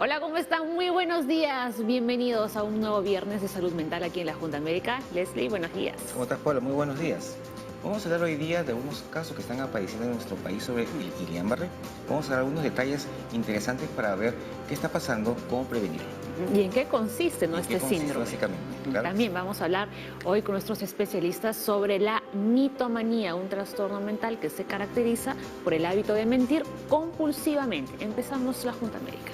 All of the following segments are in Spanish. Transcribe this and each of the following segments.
Hola, ¿cómo están? Muy buenos días. Bienvenidos a un nuevo viernes de salud mental aquí en la Junta Médica. Leslie, buenos días. ¿Cómo estás, Pablo? Muy buenos días. Vamos a hablar hoy día de algunos casos que están apareciendo en nuestro país sobre el Guillain-Barré. Vamos a dar algunos detalles interesantes para ver qué está pasando, cómo prevenirlo. ¿Y en qué consiste este síndrome? Básicamente, claro. También vamos a hablar hoy con nuestros especialistas sobre la mitomanía, un trastorno mental que se caracteriza por el hábito de mentir compulsivamente. Empezamos la Junta Médica.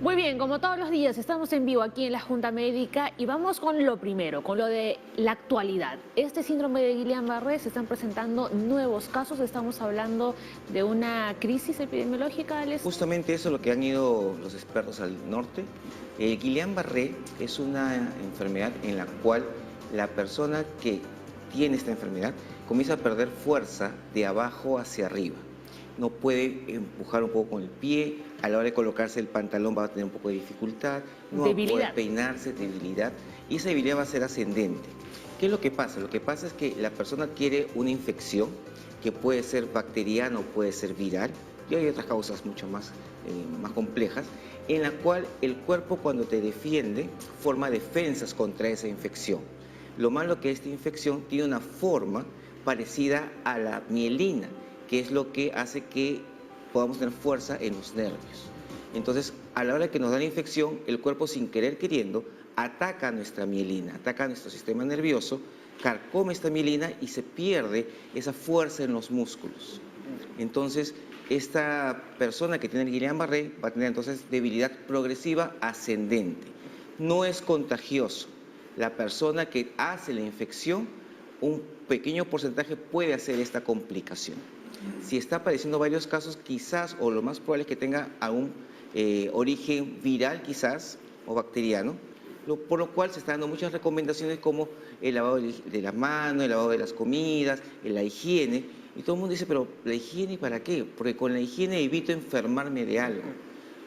Muy bien, como todos los días estamos en vivo aquí en la Junta Médica y vamos con lo primero, con lo de la actualidad. Este síndrome de Guillain-Barré se están presentando nuevos casos, estamos hablando de una crisis epidemiológica, Alex. Justamente eso es lo que han ido los expertos al norte. El Guillain-Barré es una enfermedad en la cual la persona que tiene esta enfermedad comienza a perder fuerza de abajo hacia arriba. No puede empujar un poco con el pie, a la hora de colocarse el pantalón va a tener un poco de dificultad, no va a poder peinarse, debilidad, y esa debilidad va a ser ascendente. ¿Qué es lo que pasa? Lo que pasa es que la persona adquiere una infección que puede ser bacteriana o puede ser viral, y hay otras causas mucho más complejas, en la cual el cuerpo cuando te defiende forma defensas contra esa infección. Lo malo que esta infección tiene una forma parecida a la mielina, que es lo que hace que podamos tener fuerza en los nervios. Entonces, a la hora que nos da la infección, el cuerpo sin querer queriendo ataca nuestra mielina, ataca nuestro sistema nervioso, carcome esta mielina y se pierde esa fuerza en los músculos. Entonces, esta persona que tiene el Guillain-Barré va a tener entonces debilidad progresiva ascendente. No es contagioso. La persona que hace la infección, un pequeño porcentaje puede hacer esta complicación. Si está apareciendo varios casos, quizás, o lo más probable es que tenga algún origen viral quizás, o bacteriano, por lo cual se están dando muchas recomendaciones como el lavado de las manos, el lavado de las comidas, la higiene, y todo el mundo dice, pero ¿la higiene para qué? Porque con la higiene evito enfermarme de algo.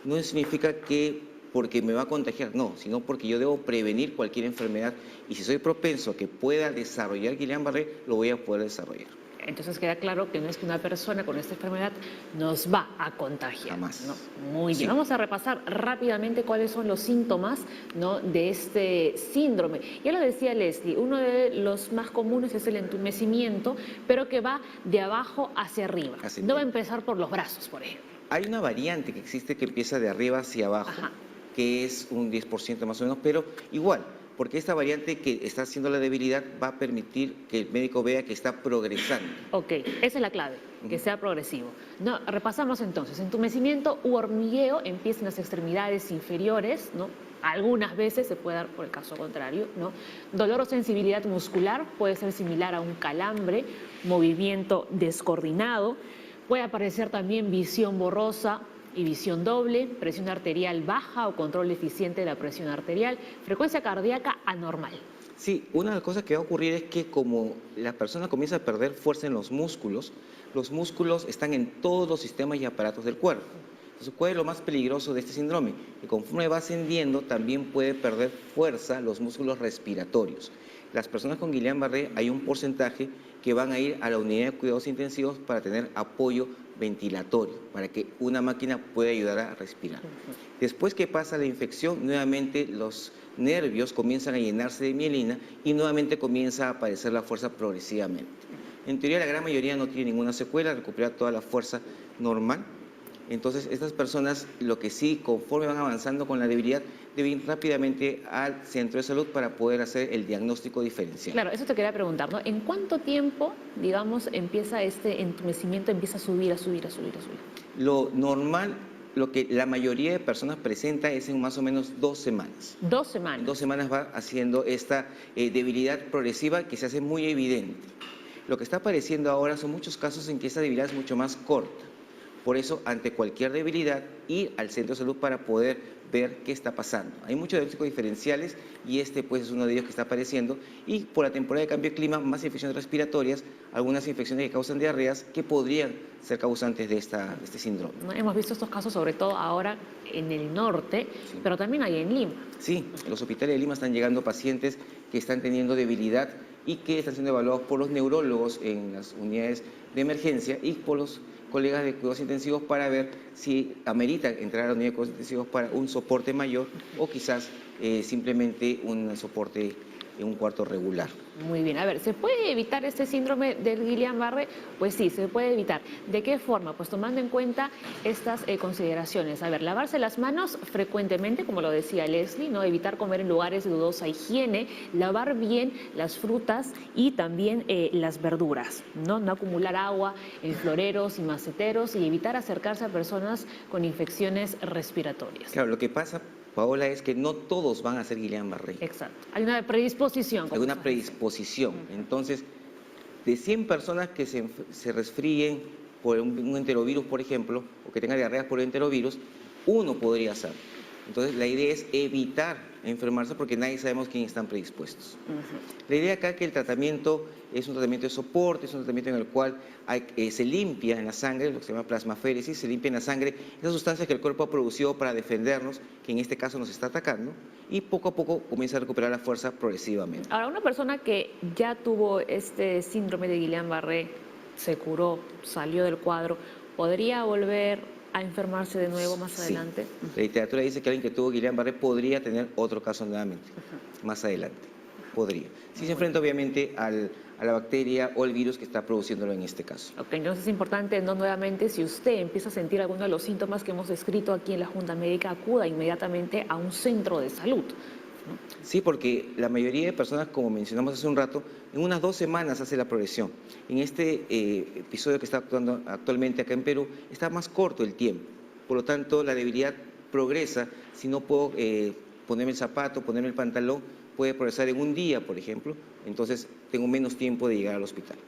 No significa que porque me va a contagiar, no, sino porque yo debo prevenir cualquier enfermedad, y si soy propenso a que pueda desarrollar Guillain-Barré, lo voy a poder desarrollar. Entonces queda claro que no es que una persona con esta enfermedad nos va a contagiar. Jamás. ¿No? Muy bien, vamos a repasar rápidamente cuáles son los síntomas, ¿no?, de este síndrome. Ya lo decía Leslie, uno de los más comunes es el entumecimiento, pero que va de abajo hacia arriba. No va a empezar por los brazos, por ejemplo. Hay una variante que existe que empieza de arriba hacia abajo, que es un 10% más o menos, pero igual, porque esta variante que está haciendo la debilidad va a permitir que el médico vea que está progresando. Ok, esa es la clave, que sea progresivo. No, repasamos entonces, entumecimiento u hormigueo empieza en las extremidades inferiores, ¿no? Algunas veces se puede dar por el caso contrario, ¿no? Dolor o sensibilidad muscular puede ser similar a un calambre, movimiento descoordinado, puede aparecer también visión borrosa y visión doble, presión arterial baja o control deficiente de la presión arterial, frecuencia cardíaca anormal. Sí, una de las cosas que va a ocurrir es que como la persona comienza a perder fuerza en los músculos están en todos los sistemas y aparatos del cuerpo. Entonces, ¿cuál es lo más peligroso de este síndrome? Que conforme va ascendiendo también puede perder fuerza los músculos respiratorios. Las personas con Guillain-Barré hay un porcentaje que van a ir a la unidad de cuidados intensivos para tener apoyo ventilatorio, para que una máquina pueda ayudar a respirar. Después que pasa la infección, nuevamente los nervios comienzan a llenarse de mielina y nuevamente comienza a aparecer la fuerza progresivamente. En teoría, la gran mayoría no tiene ninguna secuela, recupera toda la fuerza normal. Entonces, estas personas, lo que sí, conforme van avanzando con la debilidad, deben ir rápidamente al centro de salud para poder hacer el diagnóstico diferencial. Claro, eso te quería preguntar, ¿no? ¿En cuánto tiempo, digamos, empieza este entumecimiento, empieza a subir, a subir, a subir, a subir? Lo normal, lo que la mayoría de personas presenta es en más o menos 2 semanas. 2 semanas. En 2 semanas va haciendo esta debilidad progresiva que se hace muy evidente. Lo que está apareciendo ahora son muchos casos en que esta debilidad es mucho más corta. Por eso, ante cualquier debilidad, ir al centro de salud para poder ver qué está pasando. Hay muchos diagnósticos diferenciales y este pues es uno de ellos que está apareciendo, y por la temporada de cambio de clima, más infecciones respiratorias, algunas infecciones que causan diarreas que podrían ser causantes de este síndrome. Hemos visto estos casos sobre todo ahora en el norte, Sí. pero también hay en Lima. Sí, en los hospitales de Lima están llegando pacientes que están teniendo debilidad y que están siendo evaluados por los neurólogos en las unidades de emergencia y por los colegas de cuidados intensivos para ver si amerita entrar a la unidad de cuidados intensivos para un soporte mayor o quizás simplemente un soporte en un cuarto regular. Muy bien, a ver, ¿se puede evitar este síndrome del Guillain-Barré? Pues sí, se puede evitar. ¿De qué forma? Pues tomando en cuenta estas consideraciones. A ver, lavarse las manos frecuentemente, como lo decía Leslie, ¿no? Evitar comer en lugares de dudosa higiene, lavar bien las frutas y también las verduras, ¿no? No acumular agua en floreros y maceteros y evitar acercarse a personas con infecciones respiratorias. Claro, lo que pasa, Paola, es que no todos van a ser Guillain-Barré. Exacto. Hay una predisposición. Hay una predisposición. Entonces, de 100 personas que se resfríen por un enterovirus, por ejemplo, o que tengan diarreas por enterovirus, uno podría ser. Entonces, la idea es evitar enfermarse porque nadie sabemos quiénes están predispuestos. La idea acá es que el tratamiento es un tratamiento de soporte, es un tratamiento en el cual se limpia en la sangre, lo que se llama plasmaféresis, se limpia en la sangre esas sustancias que el cuerpo ha producido para defendernos, que en este caso nos está atacando, y poco a poco comienza a recuperar la fuerza progresivamente. Ahora, una persona que ya tuvo este síndrome de Guillain-Barré, se curó, salió del cuadro, ¿podría volver a enfermarse de nuevo más adelante? La literatura dice que alguien que tuvo Guillain-Barré podría tener otro caso nuevamente, más adelante, podría. Si se enfrenta obviamente a la bacteria o el virus que está produciéndolo en este caso. Ok, entonces es importante, no nuevamente, si usted empieza a sentir alguno de los síntomas que hemos descrito aquí en la Junta Médica, acuda inmediatamente a un centro de salud. Sí, porque la mayoría de personas, como mencionamos hace un rato, en unas 2 semanas hace la progresión. En este episodio que está actuando actualmente acá en Perú, está más corto el tiempo. Por lo tanto, la debilidad progresa. Si no puedo ponerme el zapato, ponerme el pantalón, puede progresar en un día, por ejemplo. Entonces, tengo menos tiempo de llegar al hospital.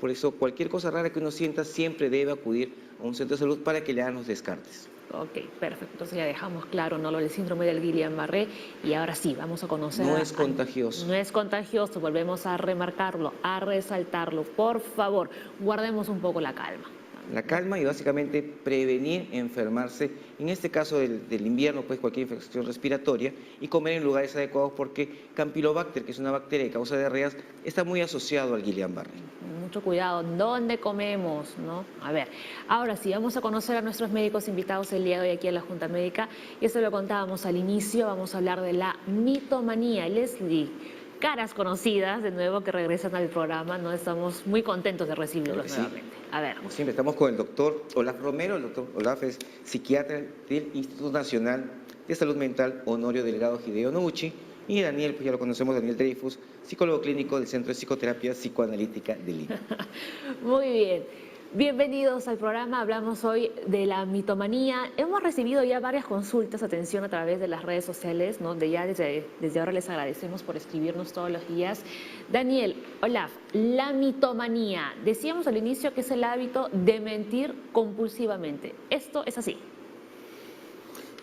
Por eso, cualquier cosa rara que uno sienta, siempre debe acudir a un centro de salud para que le hagan los descartes. Ok, perfecto. Entonces ya dejamos claro, ¿no?, lo del síndrome del Guillain-Barré, y ahora sí, vamos a conocer... No es contagioso. No es contagioso, volvemos a remarcarlo, a resaltarlo. Por favor, guardemos un poco la calma. La calma y básicamente prevenir enfermarse, en este caso del invierno, pues cualquier infección respiratoria, y comer en lugares adecuados porque Campylobacter, que es una bacteria que causa diarreas, está muy asociado al Guillain-Barré. Mucho cuidado, ¿dónde comemos?, ¿no? A ver, ahora sí, vamos a conocer a nuestros médicos invitados el día de hoy aquí en la Junta Médica, y esto lo contábamos al inicio, vamos a hablar de la mitomanía. Leslie, caras conocidas de nuevo que regresan al programa, ¿no? Estamos muy contentos de recibirlos nuevamente. A ver. Como siempre, estamos con el doctor Olaf Romero. El doctor Olaf es psiquiatra del Instituto Nacional de Salud Mental Honorio Delgado Hideo Noguchi, y Daniel, pues ya lo conocemos, Daniel Dreyfus, psicólogo clínico del Centro de Psicoterapia Psicoanalítica de Lima. Muy bien. Bienvenidos al programa, hablamos hoy de la mitomanía. Hemos recibido ya varias consultas, atención, a través de las redes sociales, ¿no? Desde ahora les agradecemos por escribirnos todos los días. Daniel, Olaf, la mitomanía, decíamos al inicio que es el hábito de mentir compulsivamente. ¿Esto es así?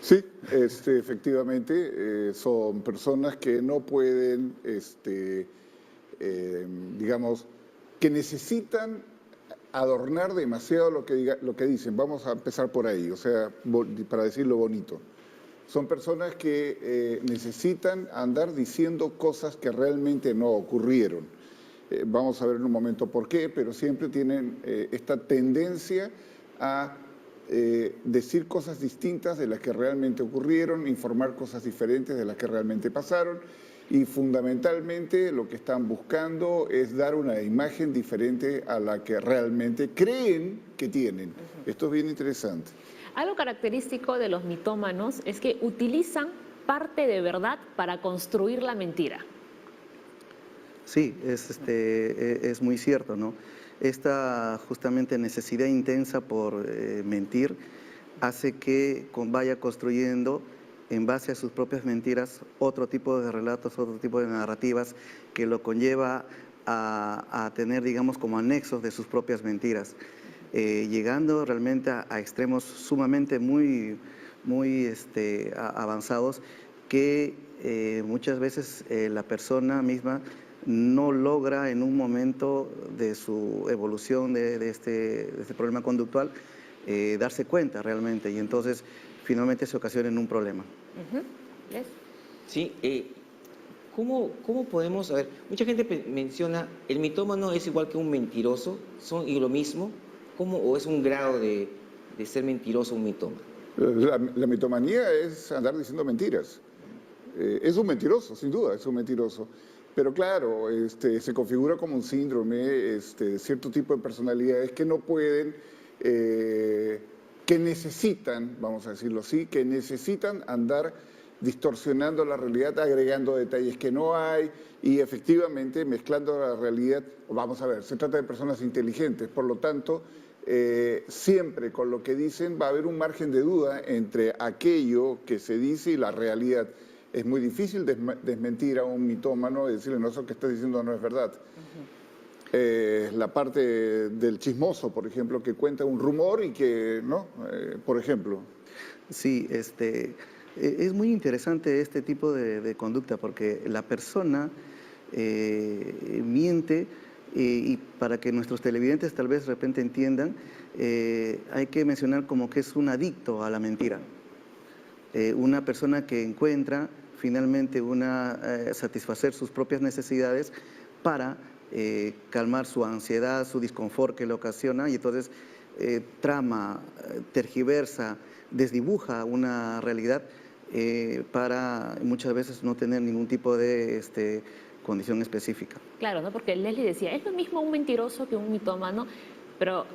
Sí, efectivamente, son personas que no pueden, digamos, que necesitan adornar demasiado lo que dicen. Vamos a empezar por ahí, o sea, para decirlo bonito. Son personas que necesitan andar diciendo cosas que realmente no ocurrieron. Vamos a ver en un momento por qué, pero siempre tienen esta tendencia a decir cosas distintas de las que realmente ocurrieron, informar cosas diferentes de las que realmente pasaron, y fundamentalmente lo que están buscando es dar una imagen diferente a la que realmente creen que tienen. Esto es bien interesante. Algo característico de los mitómanos es que utilizan parte de verdad para construir la mentira. Sí, es muy cierto, ¿no? Esta justamente necesidad intensa por mentir hace que vaya construyendo en base a sus propias mentiras otro tipo de relatos, otro tipo de narrativas que lo conlleva a tener, digamos, como anexos de sus propias mentiras. llegando realmente a extremos sumamente muy avanzados que muchas veces la persona misma no logra en un momento de su evolución de este problema conductual darse cuenta realmente, y entonces finalmente se ocasiona en un problema. ¿Ves? Sí, ¿cómo podemos, a ver, mucha gente menciona, el mitómano es igual que un mentiroso, ¿son y lo mismo? ¿Cómo, o es un grado de ser mentiroso un mitómano? La mitomanía es andar diciendo mentiras. Es un mentiroso, sin duda, es un mentiroso. Pero claro, se configura como un síndrome, cierto tipo de personalidades que no pueden, que necesitan, vamos a decirlo así, que necesitan andar distorsionando la realidad, agregando detalles que no hay y efectivamente mezclando la realidad. Vamos a ver, se trata de personas inteligentes, por lo tanto, siempre con lo que dicen va a haber un margen de duda entre aquello que se dice y la realidad. Es muy difícil desmentir a un mitómano y decirle, no, eso que estás diciendo no es verdad. La parte del chismoso, por ejemplo, que cuenta un rumor y que, ¿no? Por ejemplo. Sí, es muy interesante este tipo de conducta porque la persona miente y para que nuestros televidentes tal vez de repente entiendan, hay que mencionar como que es un adicto a la mentira. Una persona que encuentra finalmente satisfacer sus propias necesidades para calmar su ansiedad, su disconfort que le ocasiona, y entonces trama, tergiversa, desdibuja una realidad para muchas veces no tener ningún tipo de condición específica. Claro, ¿no? Porque Leslie decía, es lo mismo un mentiroso que un mitómano, pero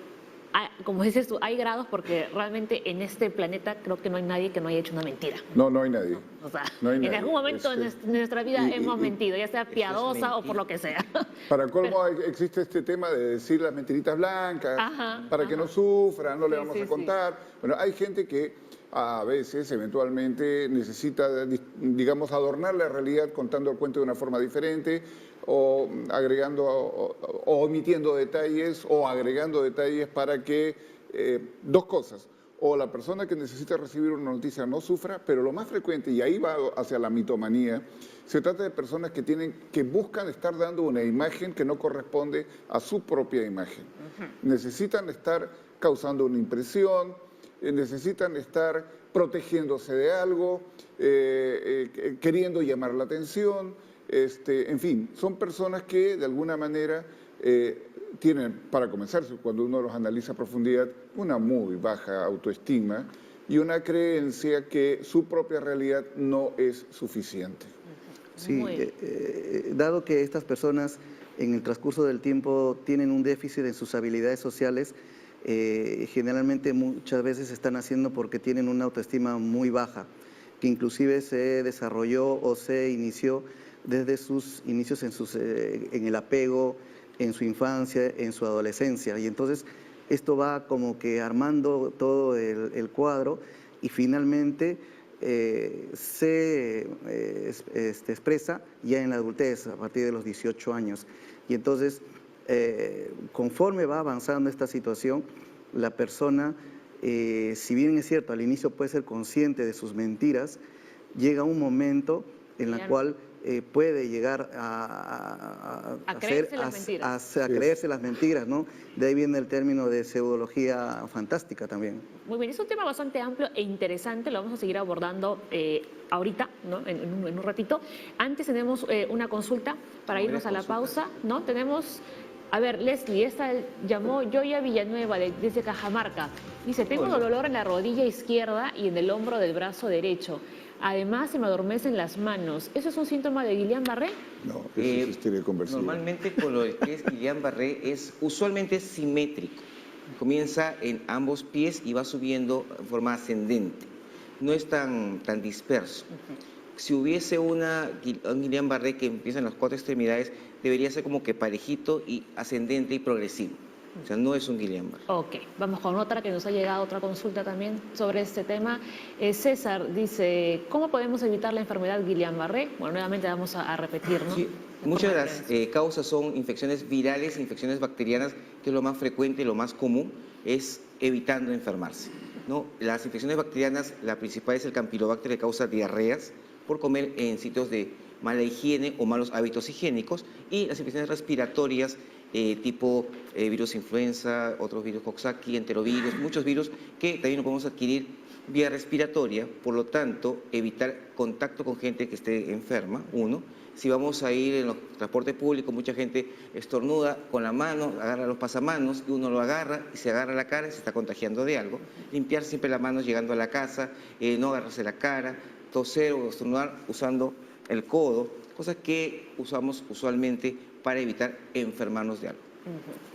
como dices tú, hay grados porque realmente en este planeta creo que no hay nadie que no haya hecho una mentira. No, no hay nadie. O sea, No hay en nadie. algún momento de nuestra vida hemos mentido, ya sea piadosa o por lo que sea. Para colmo existe este tema de decir las mentiritas blancas, para que no sufran, no le vamos a contar. Bueno, hay gente que a veces, eventualmente, necesita, digamos, adornar la realidad contando el cuento de una forma diferente, o agregando, o omitiendo detalles, o agregando detalles para que, dos cosas, o la persona que necesita recibir una noticia no sufra, pero lo más frecuente, y ahí va hacia la mitomanía, se trata de personas que buscan estar dando una imagen que no corresponde a su propia imagen. Necesitan estar causando una impresión, necesitan estar protegiéndose de algo, queriendo llamar la atención, en fin, son personas que de alguna manera tienen, para comenzar, cuando uno los analiza a profundidad, una muy baja autoestima y una creencia que su propia realidad no es suficiente. Sí, dado que estas personas en el transcurso del tiempo tienen un déficit en sus habilidades sociales, generalmente muchas veces están haciendo porque tienen una autoestima muy baja, que inclusive se desarrolló o se inició desde sus inicios en el apego, en su infancia, en su adolescencia. Y entonces esto va como que armando todo el cuadro y finalmente se expresa ya en la adultez, a partir de los 18 años. Y entonces, conforme va avanzando esta situación, la persona, si bien es cierto, al inicio puede ser consciente de sus mentiras, llega un momento en el cual puede llegar a creerse las mentiras, ¿no? De ahí viene el término de pseudología fantástica también. Muy bien, es un tema bastante amplio e interesante, lo vamos a seguir abordando ahorita, ¿no? en un ratito. Antes tenemos una consulta para irnos a la pausa, ¿no? Tenemos, a ver, Leslie, esta llamó Joya Villanueva desde Cajamarca. Dice, tengo dolor en la rodilla izquierda y en el hombro del brazo derecho. Además, se me adormecen las manos. ¿Eso es un síntoma de Guillain-Barré? No, eso es histeria conversiva. Normalmente con lo que es Guillain-Barré usualmente es simétrico. Comienza en ambos pies y va subiendo en forma ascendente. No es tan disperso. Si hubiese un Guillain-Barré que empieza en las 4 extremidades, debería ser como que parejito y ascendente y progresivo. O sea, no es un Guillain-Barré. Ok, vamos con otra que nos ha llegado, otra consulta también sobre este tema. César dice, ¿cómo podemos evitar la enfermedad Guillain-Barré? Bueno, nuevamente vamos a repetir, ¿no? Sí, muchas de las causas son infecciones virales, infecciones bacterianas, que es lo más frecuente, lo más común, es evitando enfermarse, ¿no? Las infecciones bacterianas, la principal es el Campylobacter, que causa diarreas por comer en sitios de mala higiene o malos hábitos higiénicos, y las infecciones respiratorias tipo virus influenza, otros virus Coxsackie, enterovirus, muchos virus que también lo podemos adquirir vía respiratoria, por lo tanto, evitar contacto con gente que esté enferma, uno. Si vamos a ir en los transportes públicos, mucha gente estornuda con la mano, agarra los pasamanos, y uno lo agarra y se agarra la cara y se está contagiando de algo. Limpiar siempre las manos llegando a la casa, no agarrarse la cara, toser o estornudar usando el codo, cosas que usamos usualmente para evitar enfermarnos de algo.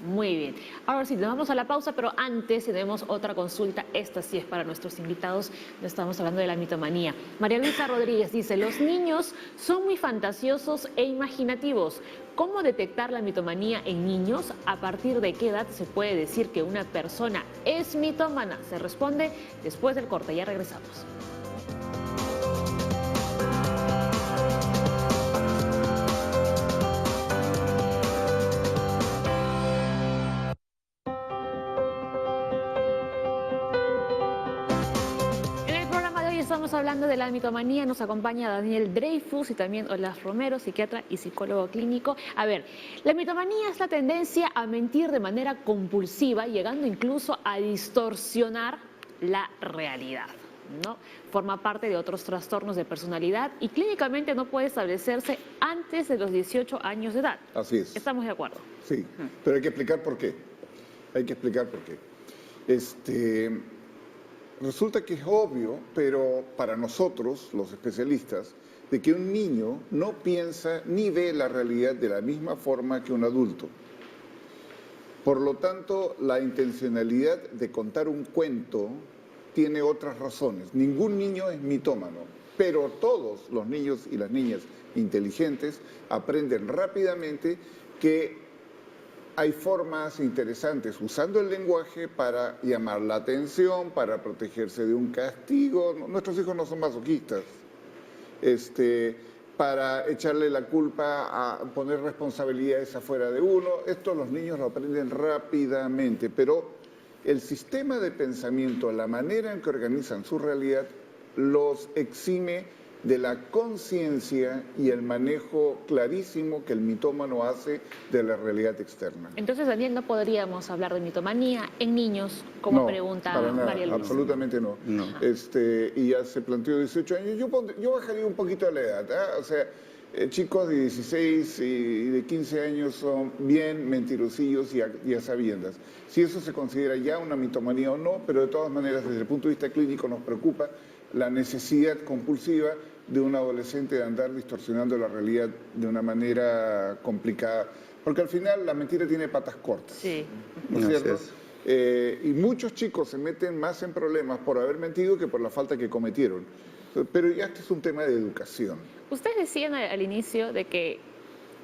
Muy bien. Ahora sí, nos vamos a la pausa, pero antes tenemos otra consulta. Esta sí es para nuestros invitados. Estamos hablando de la mitomanía. María Luisa Rodríguez dice, los niños son muy fantasiosos e imaginativos. ¿Cómo detectar la mitomanía en niños? ¿A partir de qué edad se puede decir que una persona es mitómana? Se responde después del corte. Ya regresamos. Estamos hablando de la mitomanía, nos acompaña Daniel Dreyfus y también Olaf Romero, psiquiatra y psicólogo clínico. A ver, la mitomanía es la tendencia a mentir de manera compulsiva, llegando incluso a distorsionar la realidad, ¿no? Forma parte de otros trastornos de personalidad y clínicamente no puede establecerse antes de los 18 años de edad. Así es. ¿Estamos de acuerdo? Sí, pero hay que explicar por qué. Hay que explicar por qué. Resulta que es obvio, pero para nosotros, los especialistas, de que un niño no piensa ni ve la realidad de la misma forma que un adulto. Por lo tanto, la intencionalidad de contar un cuento tiene otras razones. Ningún niño es mitómano, pero todos los niños y las niñas inteligentes aprenden rápidamente que hay formas interesantes usando el lenguaje para llamar la atención, para protegerse de un castigo. Nuestros hijos no son masoquistas. Para echarle la culpa, a poner responsabilidades afuera de uno. Esto los niños lo aprenden rápidamente, pero el sistema de pensamiento, la manera en que organizan su realidad, los exime de la conciencia y el manejo clarísimo que el mitómano hace de la realidad externa. Entonces, Daniel, no podríamos hablar de mitomanía en niños, como pregunta María Luisa. Absolutamente no. Y ya se planteó 18 años. Yo bajaría un poquito la edad. O sea, chicos de 16 y de 15 años son bien mentirosillos y a sabiendas. Si eso se considera ya una mitomanía o no, pero de todas maneras, desde el punto de vista clínico nos preocupa la necesidad compulsiva de un adolescente de andar distorsionando la realidad de una manera complicada. Porque al final la mentira tiene patas cortas. Sí. ¿No es cierto? Y muchos chicos se meten más en problemas por haber mentido que por la falta que cometieron. Pero ya este es un tema de educación. Ustedes decían al inicio de que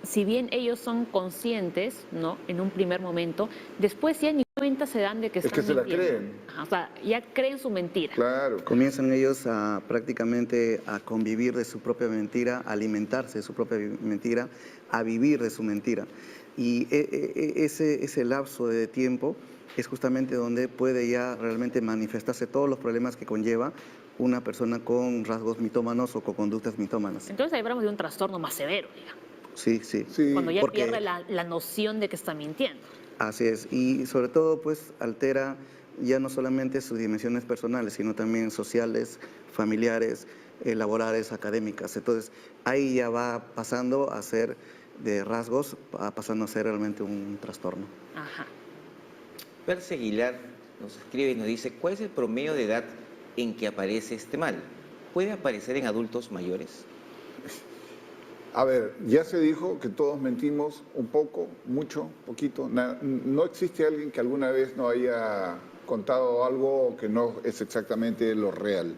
si bien ellos son conscientes, ¿no?, en un primer momento, después ya ni cuenta se dan de que están mintiendo. Es que se la creen. O sea, ya creen su mentira. Claro. Comienzan ellos prácticamente a convivir de su propia mentira, a alimentarse de su propia mentira, a vivir de su mentira. Y ese lapso de tiempo es justamente donde puede ya realmente manifestarse todos los problemas que conlleva una persona con rasgos mitómanos o con conductas mitómanas. Entonces ahí hablamos de un trastorno más severo, digamos. Sí. Cuando ya pierde la noción de que está mintiendo. Así es, y sobre todo pues altera ya no solamente sus dimensiones personales, sino también sociales, familiares, laborales, académicas. Entonces ahí ya va pasando a ser de rasgos, pasando a ser realmente un trastorno. Ajá. Percy Aguilar nos escribe y nos dice, ¿cuál es el promedio de edad en que aparece este mal? ¿Puede aparecer en adultos mayores? A ver, ya se dijo que todos mentimos un poco, mucho, poquito. No existe alguien que alguna vez no haya contado algo que no es exactamente lo real.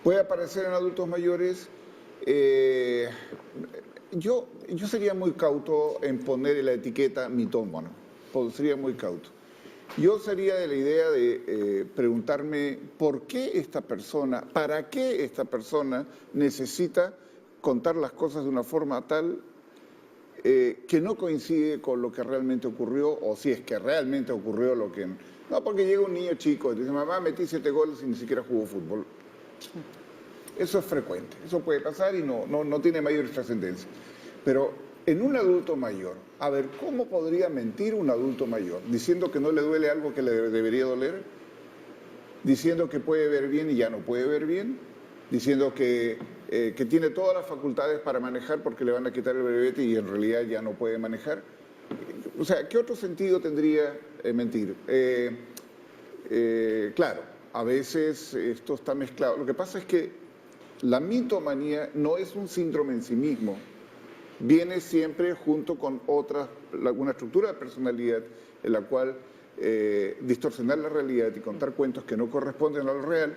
¿Puede aparecer en adultos mayores? Yo sería muy cauto en poner la etiqueta mitómano. sería muy cauto. Yo sería de la idea de preguntarme por qué esta persona, para qué esta persona necesita contar las cosas de una forma tal que no coincide con lo que realmente ocurrió, o si es que realmente ocurrió lo que... No, porque llega un niño chico y dice, mamá, metí 7 goles y ni siquiera jugó fútbol. Eso es frecuente, eso puede pasar y no tiene mayor trascendencia. Pero en un adulto mayor, a ver, ¿cómo podría mentir un adulto mayor? Diciendo que no le duele algo que le debería doler, diciendo que puede ver bien y ya no puede ver bien, diciendo que tiene todas las facultades para manejar porque le van a quitar el brevete y en realidad ya no puede manejar. O sea, ¿qué otro sentido tendría mentir? Claro, a veces esto está mezclado. Lo que pasa es que la mitomanía no es un síndrome en sí mismo. Viene siempre junto con una estructura de personalidad en la cual distorsionar la realidad y contar cuentos que no corresponden a lo real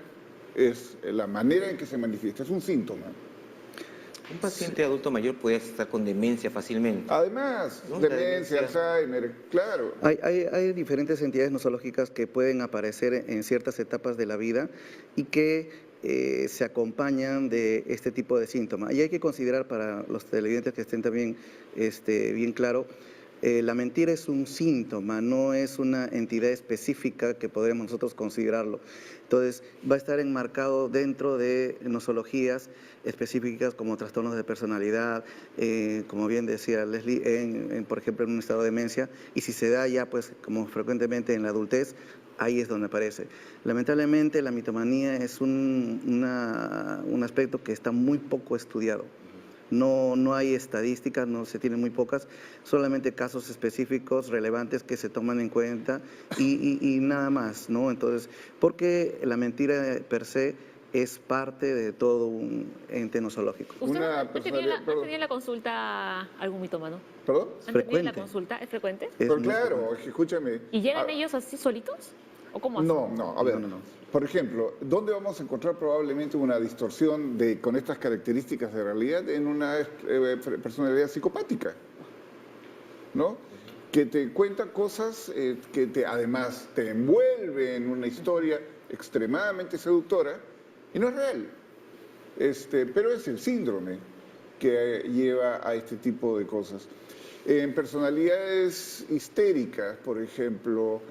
es la manera en que se manifiesta, es un síntoma. Un paciente adulto mayor puede estar con demencia fácilmente. Además, ¿No? demencia, Alzheimer, claro. Hay diferentes entidades nosológicas que pueden aparecer en ciertas etapas de la vida y que se acompañan de este tipo de síntomas. Y hay que considerar para los televidentes que estén también bien claro, la mentira es un síntoma, no es una entidad específica que podríamos nosotros considerarlo. Entonces, va a estar enmarcado dentro de nosologías específicas como trastornos de personalidad, como bien decía Leslie, por ejemplo, en un estado de demencia, y si se da ya, pues, como frecuentemente en la adultez, ahí es donde aparece. Lamentablemente, la mitomanía es un aspecto que está muy poco estudiado. No hay estadísticas, no se tienen muy pocas, solamente casos específicos, relevantes que se toman en cuenta y nada más, ¿no? Entonces, porque la mentira per se es parte de todo un ente nosológico. ¿Usted Una ha tenido en la consulta algún mitómano? ¿Perdón? ¿Han tenido en la Frecuente. consulta? ¿Es frecuente? Es Pero muy claro, frecuente. escúchame. ¿Y llegan ellos así solitos? ¿O cómo hacen? No, a ver, No. por ejemplo, ¿dónde vamos a encontrar probablemente una distorsión con estas características de realidad? En una personalidad psicopática, ¿no? Que te cuenta cosas que además te envuelve en una historia extremadamente seductora y no es real. Pero es el síndrome que lleva a este tipo de cosas. En personalidades histéricas, por ejemplo,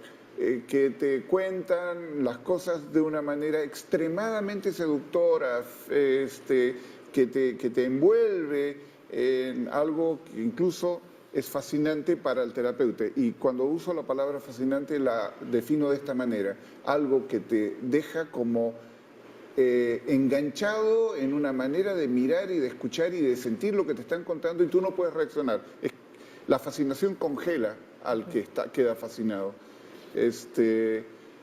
que te cuentan las cosas de una manera extremadamente seductora, que te envuelve en algo que incluso es fascinante para el terapeuta. Y cuando uso la palabra fascinante la defino de esta manera, algo que te deja como enganchado en una manera de mirar y de escuchar y de sentir lo que te están contando y tú no puedes reaccionar. La fascinación congela al que queda fascinado.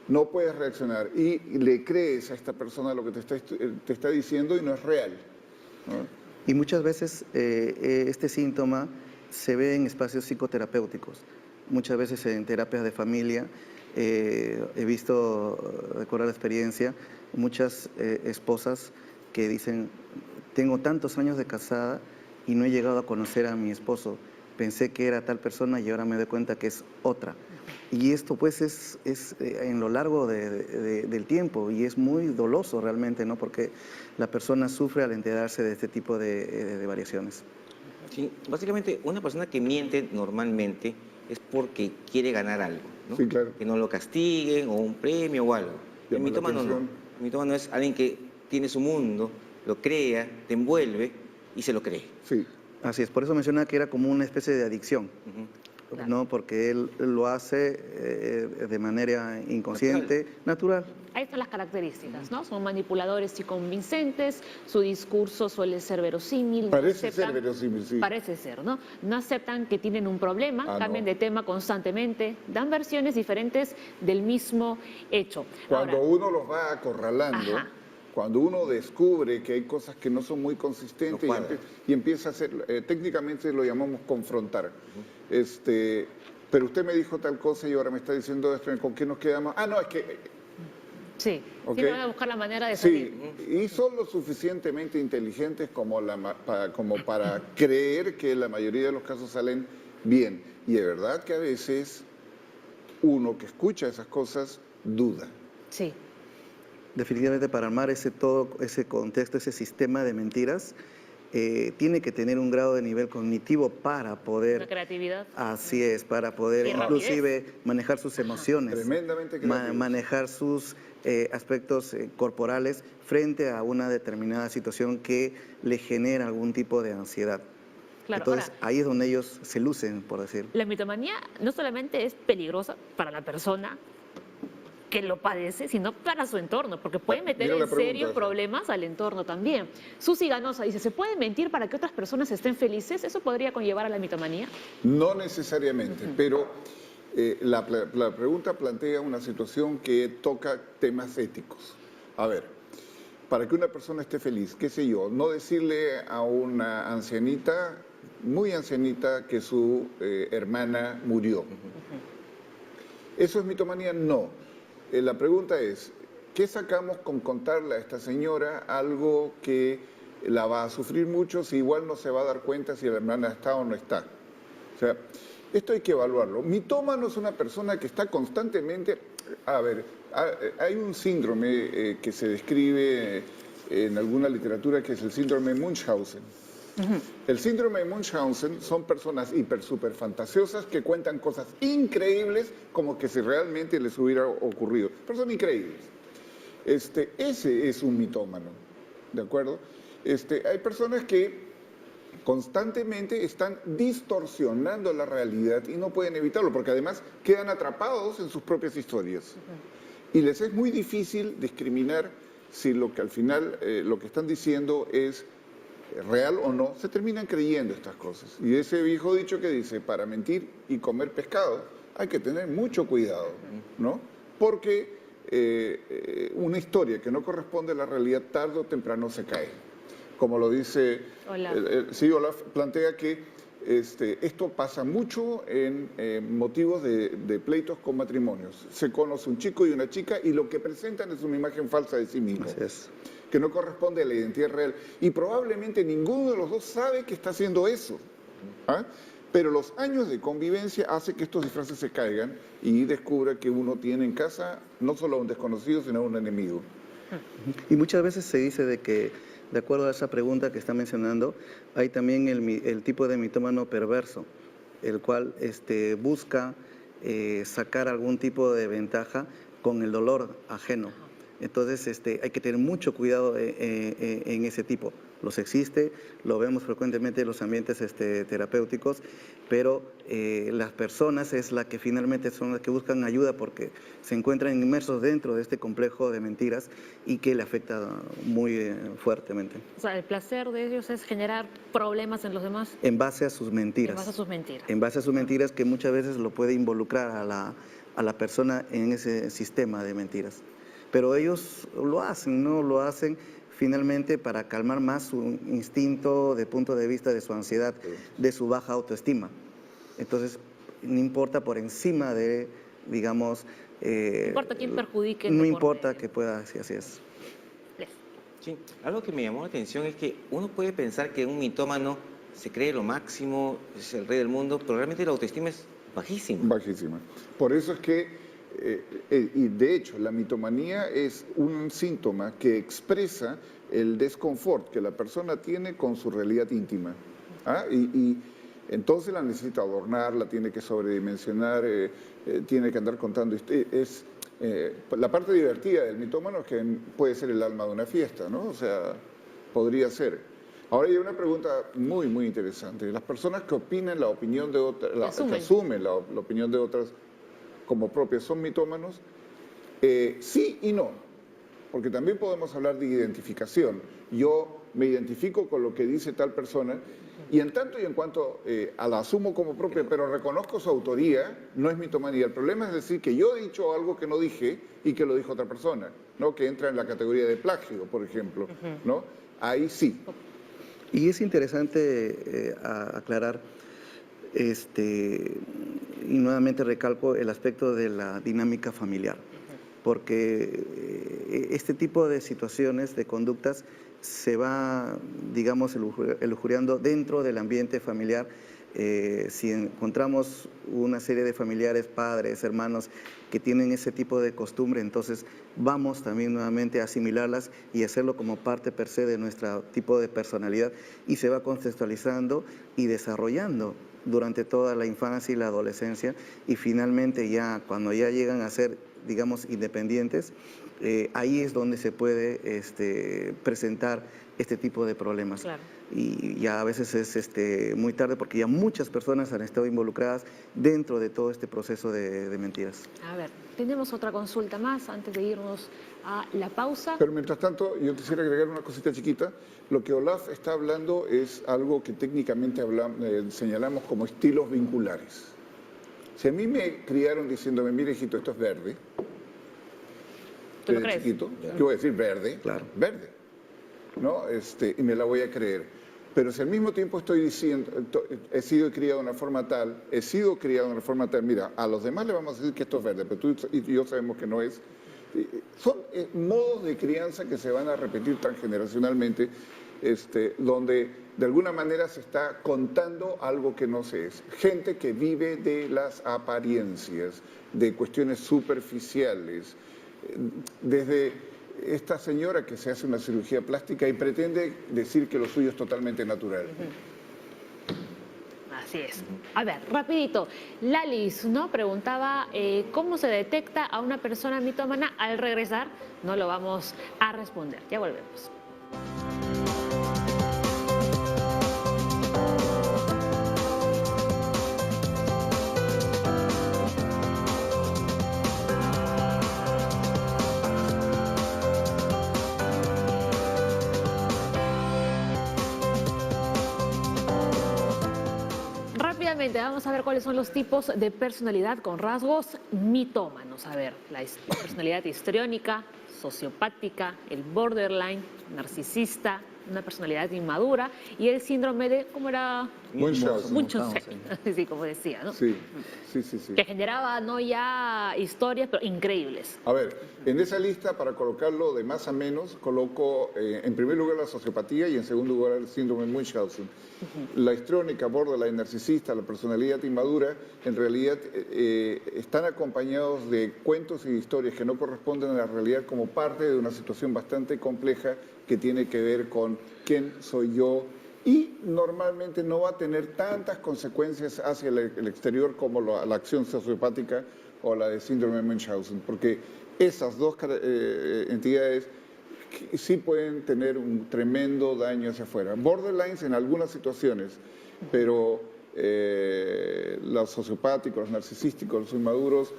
No puedes reaccionar y le crees a esta persona lo que te está diciendo y no es real, ¿no? Y muchas veces este síntoma se ve en espacios psicoterapéuticos, muchas veces en terapias de familia. He visto, recuerdo la experiencia, muchas esposas que dicen, tengo tantos años de casada y no he llegado a conocer a mi esposo, pensé que era tal persona y ahora me doy cuenta que es otra. Y esto pues es en lo largo del tiempo y es muy doloso realmente, ¿no? Porque la persona sufre al enterarse de este tipo de variaciones. Sí, básicamente una persona que miente normalmente es porque quiere ganar algo, ¿no? Sí, claro. Que no lo castiguen o un premio o algo. El Llama la mitómano no. atención. El mitómano es alguien que tiene su mundo, lo crea, te envuelve y se lo cree. Sí. Así es, por eso mencionaba que era como una especie de adicción, Claro. ¿no? Porque él lo hace de manera inconsciente, natural. Ahí están las características, ¿no? Son manipuladores y convincentes, su discurso suele ser verosímil. Parece ser verosímil, sí. Parece ser, ¿no? No aceptan que tienen un problema, cambian no. de tema constantemente, dan versiones diferentes del mismo hecho. Cuando Ahora, uno los va acorralando, Ajá. cuando uno descubre que hay cosas que no son muy consistentes No cuadra. y empieza a hacer, técnicamente lo llamamos confrontar. Pero usted me dijo tal cosa y ahora me está diciendo esto, ¿con qué nos quedamos? Ah, no, es que... sí, Ok. siempre van a buscar la manera de Sí, salir. y son lo suficientemente inteligentes como para creer que la mayoría de los casos salen bien. Y de verdad que a veces uno que escucha esas cosas duda. Sí. Definitivamente para armar todo ese contexto, ese sistema de mentiras, tiene que tener un grado de nivel cognitivo para Una poder, creatividad. así es, para poder Y inclusive manejar sus emociones, Tremendamente creativos. manejar sus aspectos corporales frente a una determinada situación que le genera algún tipo de ansiedad. Claro, Entonces ahora, ahí es donde ellos se lucen, por decir. la mitomanía no solamente es peligrosa para la persona que lo padece, sino para su entorno, porque puede meter Mira la en pregunta serio esa. problemas al entorno también. Susi Ganosa dice, ¿se puede mentir para que otras personas estén felices? ¿Eso podría conllevar a la mitomanía? No necesariamente, pero la pregunta plantea una situación que toca temas éticos. A ver, para que una persona esté feliz, qué sé yo, no decirle a una ancianita, muy ancianita, que su hermana murió. ¿Eso es mitomanía? No. La pregunta es, ¿qué sacamos con contarle a esta señora algo que la va a sufrir mucho si igual no se va a dar cuenta si la hermana está o no está? O sea, esto hay que evaluarlo. Mitómano es una persona que está constantemente... A ver, hay un síndrome que se describe en alguna literatura que es el síndrome de Munchausen. El síndrome de Munchausen son personas hiper, super fantasiosas que cuentan cosas increíbles como que si realmente les hubiera ocurrido. Pero son increíbles. Ese es un mitómano, ¿de acuerdo? Hay personas que constantemente están distorsionando la realidad y no pueden evitarlo, porque además quedan atrapados en sus propias historias. Y les es muy difícil discriminar si lo que al final lo que están diciendo es real o no, se terminan creyendo estas cosas. Y ese viejo dicho que dice, para mentir y comer pescado hay que tener mucho cuidado, ¿no? Porque una historia que no corresponde a la realidad tarde o temprano se cae. Como lo dice, sí, Olaf plantea que esto pasa mucho en motivos de pleitos con matrimonios. Se conoce un chico y una chica y lo que presentan es una imagen falsa de sí mismo. Así es. Que no corresponde a la identidad real. Y probablemente ninguno de los dos sabe que está haciendo eso. ¿Ah? Pero los años de convivencia hace que estos disfraces se caigan y descubra que uno tiene en casa no solo a un desconocido, sino a un enemigo. Y muchas veces se dice de que, de acuerdo a esa pregunta que está mencionando, hay también el tipo de mitómano perverso, el cual busca sacar algún tipo de ventaja con el dolor ajeno. Entonces hay que tener mucho cuidado en ese tipo. Los existe, lo vemos frecuentemente en los ambientes terapéuticos, pero las personas es la que finalmente son las que buscan ayuda porque se encuentran inmersos dentro de este complejo de mentiras y que le afecta muy fuertemente. O sea, el placer de ellos es generar problemas en los demás. En base a sus mentiras. En base a sus mentiras. En base a sus mentiras que muchas veces lo puede involucrar a la persona en ese sistema de mentiras. Pero ellos lo hacen, ¿no? Lo hacen finalmente para calmar más su instinto de punto de vista de su ansiedad, de su baja autoestima. Entonces, no importa por encima de, digamos... no importa quién perjudique. No importa que pueda, así es. Sí, algo que me llamó la atención es que uno puede pensar que un mitómano se cree lo máximo, es el rey del mundo, pero realmente la autoestima es bajísima. Bajísima. Por eso es que y de hecho, la mitomanía es un síntoma que expresa el desconfort que la persona tiene con su realidad íntima. ¿Ah? Y entonces la necesita adornar, la tiene que sobredimensionar, tiene que andar contando. La parte divertida del mitómano es que puede ser el alma de una fiesta, ¿no? O sea, podría ser. Ahora hay una pregunta muy, muy interesante. Las personas que opinan la opinión de otras, que asumen la opinión de otras como propias, ¿son mitómanos? Sí y no, porque también podemos hablar de identificación. Yo me identifico con lo que dice tal persona y en tanto y en cuanto la asumo como propia, pero reconozco su autoría, no es mitomanía. El problema es decir que yo he dicho algo que no dije y que lo dijo otra persona, ¿no? Que entra en la categoría de plagio, por ejemplo, ¿no? Ahí sí. Y es interesante aclarar, y nuevamente recalco el aspecto de la dinámica familiar, porque este tipo de situaciones, de conductas, se va, digamos, elujuriando dentro del ambiente familiar Si encontramos una serie de familiares, padres, hermanos, que tienen ese tipo de costumbre, entonces vamos también nuevamente a asimilarlas y hacerlo como parte per se de nuestro tipo de personalidad, y se va contextualizando y desarrollando durante toda la infancia y la adolescencia, y finalmente ya cuando ya llegan a ser, digamos, independientes, ahí es donde se puede presentar este tipo de problemas. Claro. Y ya a veces es muy tarde, porque ya muchas personas han estado involucradas dentro de todo este proceso de mentiras. A ver, tenemos otra consulta más antes de irnos a la pausa. Pero mientras tanto, yo quisiera agregar una cosita chiquita. Lo que Olaf está hablando es algo que técnicamente señalamos como estilos vinculares. Si a mí me criaron diciéndome, mire, hijito, esto es verde, ¿Tú lo desde crees? chiquito, yo voy a decir verde, Claro. verde, ¿no? Y me la voy a creer. Pero si al mismo tiempo estoy diciendo, he sido criado de una forma tal, mira, a los demás le vamos a decir que esto es verde, pero tú y yo sabemos que no es. Son modos de crianza que se van a repetir transgeneracionalmente, donde de alguna manera se está contando algo que no se es. Gente que vive de las apariencias, de cuestiones superficiales, desde esta señora que se hace una cirugía plástica y pretende decir que lo suyo es totalmente natural. Así es. A ver, rapidito. Lalis, ¿no? Preguntaba cómo se detecta a una persona mitómana. Al regresar, no lo vamos a responder. Ya volvemos. Rápidamente, vamos a ver cuáles son los tipos de personalidad con rasgos mitómanos. A ver, la personalidad histriónica, sociopática, el borderline, narcisista, una personalidad inmadura y el síndrome de, ¿cómo era? Munchausen. Munchausen, sí, como decía, ¿no? Sí. Que generaba no ya historias, pero increíbles. A ver, en esa lista, para colocarlo de más a menos, coloco en primer lugar la sociopatía y en segundo lugar el síndrome de Munchausen. La histriónica, borderline, narcisista, la personalidad inmadura, en realidad están acompañados de cuentos y historias que no corresponden a la realidad como parte de una situación bastante compleja que tiene que ver con quién soy yo, y normalmente no va a tener tantas consecuencias hacia el exterior como la acción sociopática o la de síndrome de Munchausen, porque esas dos entidades sí pueden tener un tremendo daño hacia afuera. Borderlines en algunas situaciones, pero los sociopáticos, los narcisísticos, los inmaduros,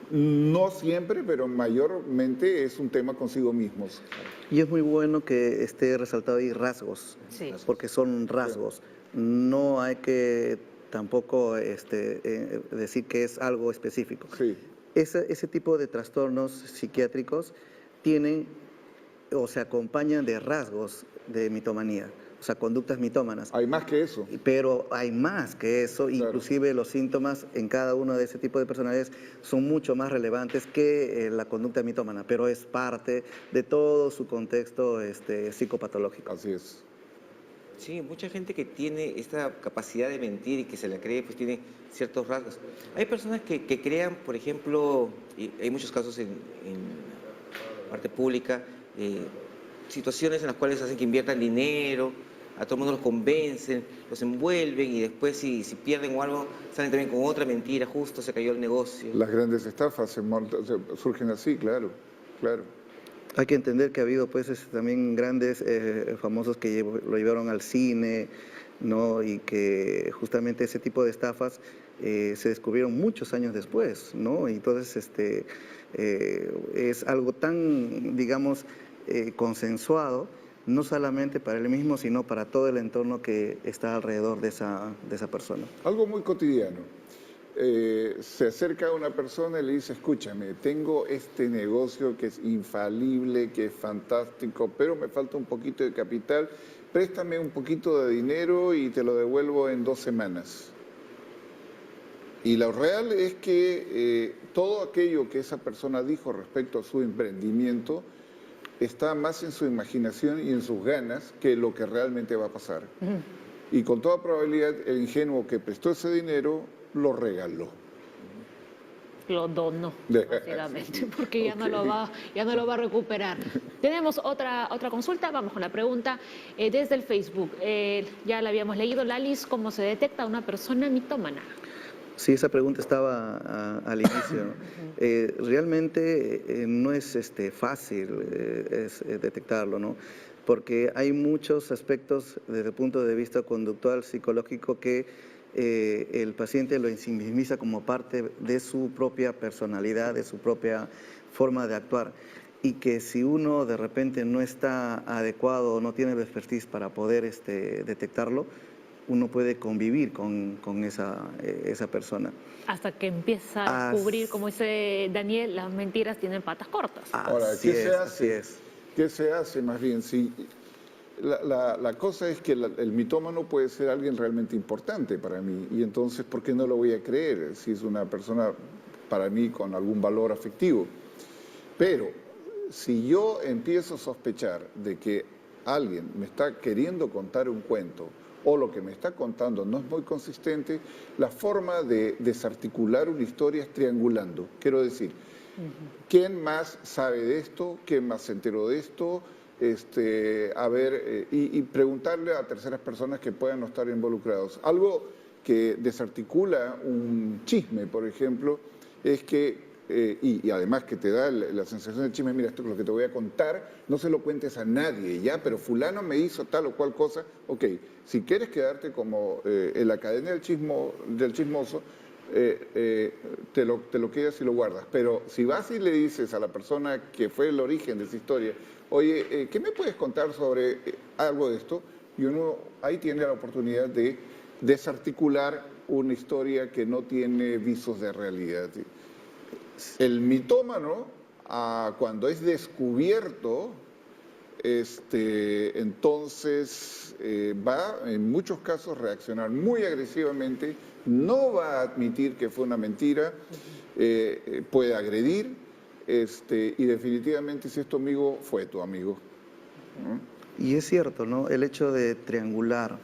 no siempre, pero mayormente es un tema consigo mismos. Y es muy bueno que esté resaltado ahí rasgos, Sí. porque son rasgos. No hay que tampoco decir que es algo específico. Sí. Ese tipo de trastornos psiquiátricos tienen o se acompañan de rasgos de mitomanía, o sea, conductas mitómanas. Hay más que eso. Pero hay más que eso, Claro. Inclusive los síntomas en cada uno de ese tipo de personalidades son mucho más relevantes que la conducta mitómana, pero es parte de todo su contexto psicopatológico. Así es. Sí, mucha gente que tiene esta capacidad de mentir y que se la cree, pues tiene ciertos rasgos. Hay personas que crean, por ejemplo, y hay muchos casos en parte pública, situaciones en las cuales hacen que inviertan dinero, a todo el mundo los convencen, los envuelven y después si pierden o algo, salen también con otra mentira, justo se cayó el negocio. Las grandes estafas surgen así, claro, claro. Hay que entender que ha habido pues también grandes famosos que lo llevaron al cine, ¿no? Y que justamente ese tipo de estafas se descubrieron muchos años después, ¿no? Y entonces es algo tan, digamos, consensuado, no solamente para él mismo, sino para todo el entorno que está alrededor de esa persona. Algo muy cotidiano. Se acerca a una persona y le dice, escúchame, tengo este negocio que es infalible, que es fantástico, pero me falta un poquito de capital, préstame un poquito de dinero y te lo devuelvo en 2 semanas. Y lo real es que todo aquello que esa persona dijo respecto a su emprendimiento está más en su imaginación y en sus ganas que lo que realmente va a pasar. y con toda probabilidad el ingenuo que prestó ese dinero lo regaló. Lo donó, básicamente, porque ya no lo va a recuperar. Tenemos otra consulta, vamos con la pregunta desde el Facebook. Ya la habíamos leído, Lalis, ¿cómo se detecta a una persona mitómana? Sí, esa pregunta estaba al inicio, ¿no? Realmente no es fácil detectarlo, ¿no? Porque hay muchos aspectos desde el punto de vista conductual, psicológico, que el paciente lo ensimismiza como parte de su propia personalidad, de su propia forma de actuar. Y que si uno de repente no está adecuado o no tiene el expertise para poder detectarlo, uno puede convivir con esa persona. Hasta que empieza a descubrir, como dice Daniel, las mentiras tienen patas cortas. Ahora, Así ¿qué se hace? Así es. ¿Qué se hace más bien? Si la cosa es que el mitómano puede ser alguien realmente importante para mí, y entonces, ¿por qué no lo voy a creer si es una persona para mí con algún valor afectivo? Pero si yo empiezo a sospechar de que alguien me está queriendo contar un cuento o lo que me está contando no es muy consistente, la forma de desarticular una historia es triangulando. Quiero decir, ¿quién más sabe de esto? ¿Quién más se enteró de esto? Y preguntarle a terceras personas que puedan no estar involucrados. Algo que desarticula un chisme, por ejemplo, es que, y además que te da la sensación de chisme, mira, esto es lo que te voy a contar, no se lo cuentes a nadie, ya, pero fulano me hizo tal o cual cosa. Ok, si quieres quedarte como en la cadena del chismoso, te lo quedas y lo guardas. Pero si vas y le dices a la persona que fue el origen de esa historia, oye, ¿qué me puedes contar sobre algo de esto? Y uno ahí tiene la oportunidad de desarticular una historia que no tiene visos de realidad. El mitómano, cuando es descubierto, entonces va en muchos casos a reaccionar muy agresivamente, no va a admitir que fue una mentira, puede agredir, y definitivamente si es tu amigo, fue tu amigo. ¿No? Y es cierto, ¿no? El hecho de triangular,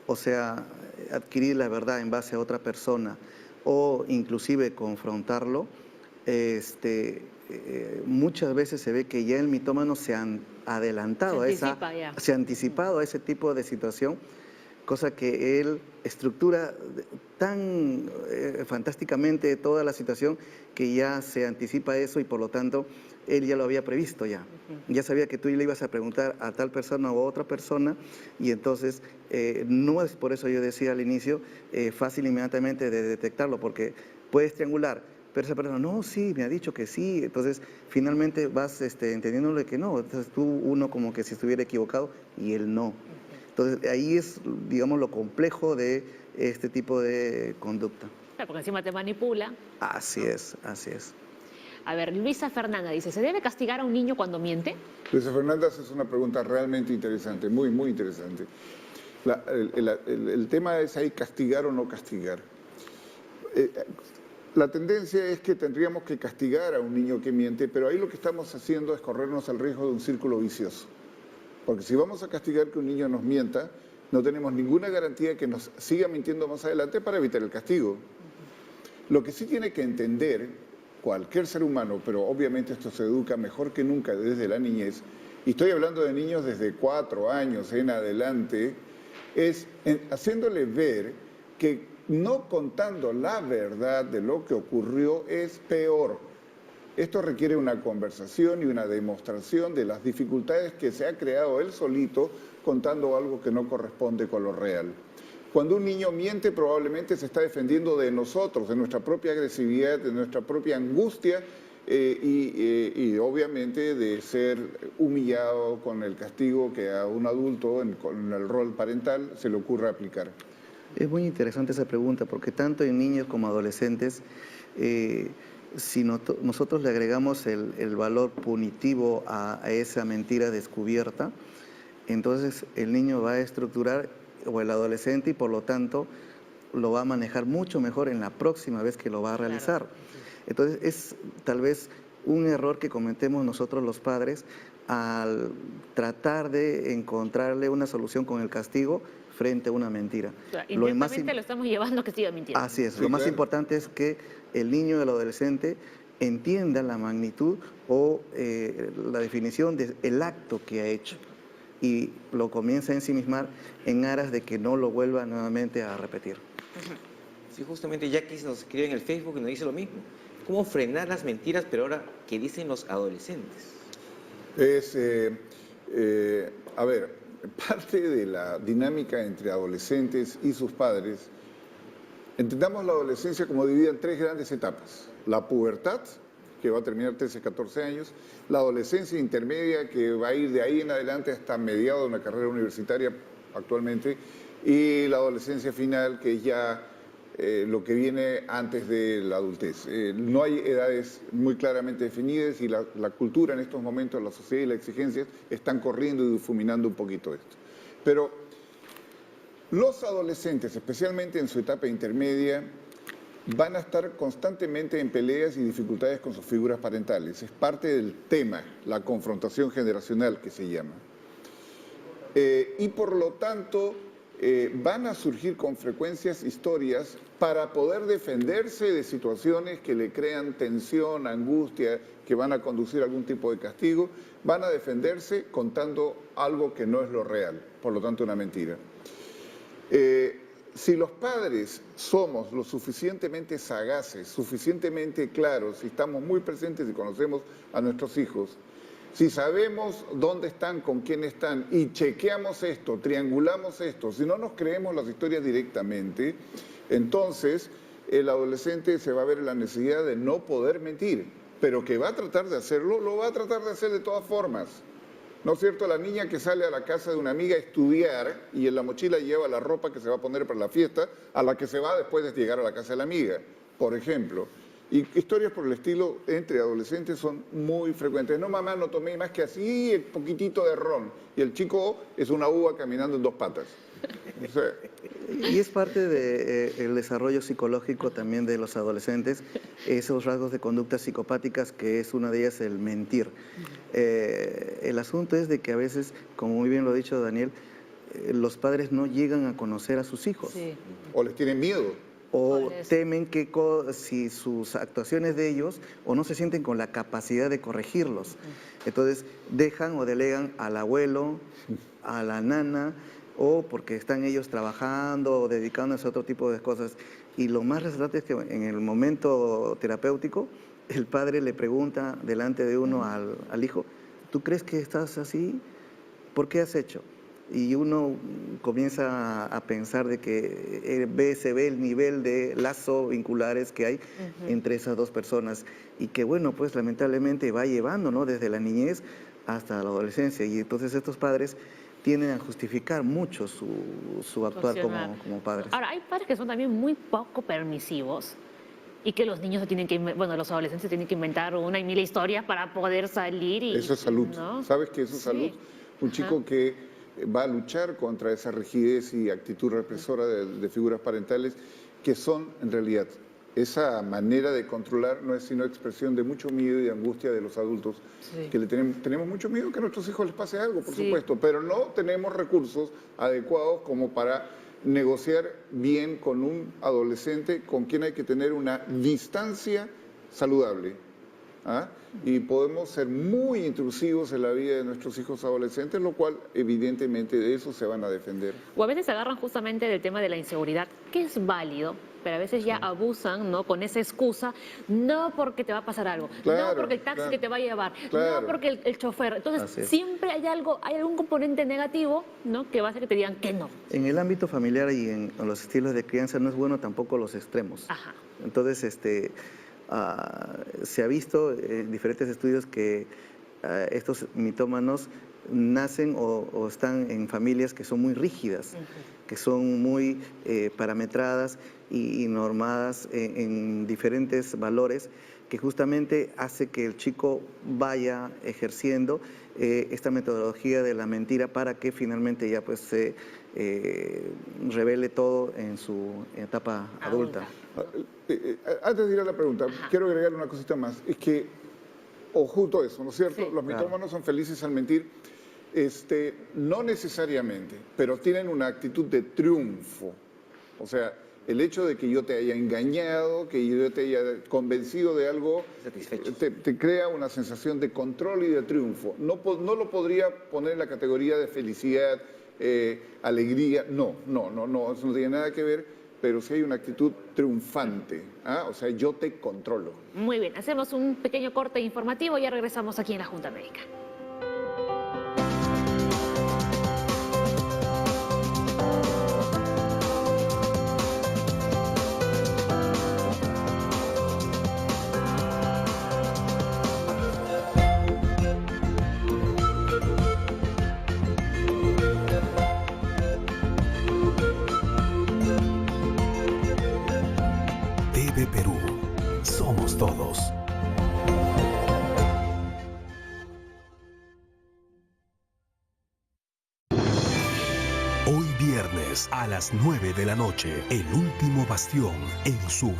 o sea, adquirir la verdad en base a otra persona o inclusive confrontarlo, muchas veces se ve que ya el mitómano se han adelantado se ha anticipado a ese tipo de situación, cosa que él estructura tan fantásticamente toda la situación que ya se anticipa eso y por lo tanto él ya lo había previsto ya. Ya sabía que tú le ibas a preguntar a tal persona o a otra persona y entonces no es, por eso yo decía al inicio, fácil inmediatamente de detectarlo porque puedes triangular, pero esa persona, no, sí, me ha dicho que sí, entonces finalmente vas entendiéndole que no, entonces uno como que si estuviera equivocado y él no. Entonces ahí es, digamos, lo complejo de este tipo de conducta. Claro, porque encima te manipula. Así es, así es. A ver, Luisa Fernanda dice, ¿se debe castigar a un niño cuando miente? Luisa Fernanda es una pregunta realmente interesante, muy, muy interesante. El tema es ahí castigar o no castigar. La tendencia es que tendríamos que castigar a un niño que miente, pero ahí lo que estamos haciendo es corrernos el riesgo de un círculo vicioso. Porque si vamos a castigar que un niño nos mienta, no tenemos ninguna garantía que nos siga mintiendo más adelante para evitar el castigo. Lo que sí tiene que entender cualquier ser humano, pero obviamente esto se educa mejor que nunca desde la niñez, y estoy hablando de niños desde 4 años en adelante, es haciéndole ver que no contando la verdad de lo que ocurrió es peor. Esto requiere una conversación y una demostración de las dificultades que se ha creado él solito contando algo que no corresponde con lo real. Cuando un niño miente probablemente se está defendiendo de nosotros, de nuestra propia agresividad, de nuestra propia angustia y obviamente de ser humillado con el castigo que a un adulto con el rol parental se le ocurre aplicar. Es muy interesante esa pregunta porque tanto en niños como adolescentes, si nosotros le agregamos el valor punitivo a esa mentira descubierta, entonces el niño va a estructurar, o el adolescente, y por lo tanto lo va a manejar mucho mejor en la próxima vez que lo va a realizar. Claro. Entonces es tal vez un error que cometemos nosotros los padres al tratar de encontrarle una solución con el castigo frente a una mentira. O sea, Lo más indirectamente lo estamos llevando a que siga mintiendo. Así es, Sí, lo más claro. importante es que el niño y el adolescente entienda la magnitud o la definición del acto que ha hecho y lo comienza a ensimismar en aras de que no lo vuelva nuevamente a repetir. Sí, justamente Jackie nos escribe en el Facebook y nos dice lo mismo. ¿Cómo frenar las mentiras, pero ahora que dicen los adolescentes? A ver, parte de la dinámica entre adolescentes y sus padres, entendamos la adolescencia como dividida en tres grandes etapas. La pubertad, que va a terminar 13, 14 años, la adolescencia intermedia, que va a ir de ahí en adelante hasta mediados de una carrera universitaria actualmente, y la adolescencia final, que es ya lo que viene antes de la adultez. No hay edades muy claramente definidas y la cultura en estos momentos, la sociedad y las exigencias están corriendo y difuminando un poquito esto. Pero los adolescentes, especialmente en su etapa intermedia, van a estar constantemente en peleas y dificultades con sus figuras parentales. Es parte del tema, la confrontación generacional que se llama. Y por lo tanto, van a surgir con frecuencias historias para poder defenderse de situaciones que le crean tensión, angustia, que van a conducir a algún tipo de castigo. Van a defenderse contando algo que no es lo real, por lo tanto una mentira. Si los padres somos lo suficientemente sagaces, suficientemente claros, si estamos muy presentes y conocemos a nuestros hijos, si sabemos dónde están, con quién están y chequeamos esto, triangulamos esto, si no nos creemos las historias directamente, entonces el adolescente se va a ver en la necesidad de no poder mentir, pero que va a tratar de hacerlo, lo va a tratar de hacer de todas formas. ¿No es cierto? La niña que sale a la casa de una amiga a estudiar y en la mochila lleva la ropa que se va a poner para la fiesta, a la que se va después de llegar a la casa de la amiga, por ejemplo. Y historias por el estilo entre adolescentes son muy frecuentes. No, mamá, no tomé más que así, el poquitito de ron. Y el chico es una uva caminando en dos patas. O sea, Y es parte del desarrollo psicológico también de los adolescentes, esos rasgos de conductas psicopáticas, que es una de ellas el mentir. El asunto es de que a veces, como muy bien lo ha dicho Daniel, los padres no llegan a conocer a sus hijos. Sí. o les tienen miedo. O Por eso. temen que si sus actuaciones de ellos o no se sienten con la capacidad de corregirlos. Entonces dejan o delegan al abuelo, a la nana, o porque están ellos trabajando o dedicándose a otro tipo de cosas. Y lo más resaltante es que en el momento terapéutico, el padre le pregunta delante de uno al hijo, ¿tú crees que estás así? ¿Por qué has hecho? Y uno comienza a pensar de que se ve el nivel de lazo vinculares que hay entre esas dos personas y que, bueno, pues lamentablemente va llevando, ¿no?, desde la niñez hasta la adolescencia. Y entonces estos padres tienden a justificar mucho su actuar como padres. Ahora, hay padres que son también muy poco permisivos y que los niños se tienen que, bueno, los adolescentes tienen que inventar una y mil historias para poder salir y... Eso es salud. ¿no? ¿Sabes qué es eso es Sí. salud? Un Ajá. chico que va a luchar contra esa rigidez y actitud represora de figuras parentales que son, en realidad, esa manera de controlar no es sino expresión de mucho miedo y de angustia de los adultos, Sí. que tenemos mucho miedo que a nuestros hijos les pase algo, por Sí. supuesto, pero no tenemos recursos adecuados como para negociar bien con un adolescente con quien hay que tener una distancia saludable. ¿Ah? Y podemos ser muy intrusivos en la vida de nuestros hijos adolescentes, lo cual evidentemente de eso se van a defender. O a veces se agarran justamente del tema de la inseguridad, que es válido, pero a veces ya abusan, ¿no?, con esa excusa, no porque te va a pasar algo, Claro, no porque el taxi claro. que te va a llevar, Claro. no porque el chofer. Entonces, Así es. siempre hay algún componente negativo, ¿no?, que va a hacer que te digan que no. En el ámbito familiar y en los estilos de crianza no es bueno tampoco los extremos. Ajá. Entonces, se ha visto en diferentes estudios que estos mitómanos nacen o están en familias que son muy rígidas, que son muy parametradas y normadas en diferentes valores, que justamente hace que el chico vaya ejerciendo esta metodología de la mentira para que finalmente ya pues se revele todo en su etapa adulta. Antes de ir a la pregunta, quiero agregar una cosita más. Es que, o justo eso, ¿no es cierto? Sí. Los mitómanos son felices al mentir. No necesariamente, pero tienen una actitud de triunfo. O sea, el hecho de que yo te haya engañado, que yo te haya convencido de algo, Satisfechos. te crea una sensación de control y de triunfo. No lo podría poner en la categoría de felicidad, alegría. No, eso no tiene nada que ver, pero sí hay una actitud triunfante. O sea, yo te controlo. Muy bien, hacemos un pequeño corte informativo y ya regresamos aquí en la Junta Médica. TV Perú. Somos todos. Hoy viernes a las 9 de la noche, El Último Bastión en su...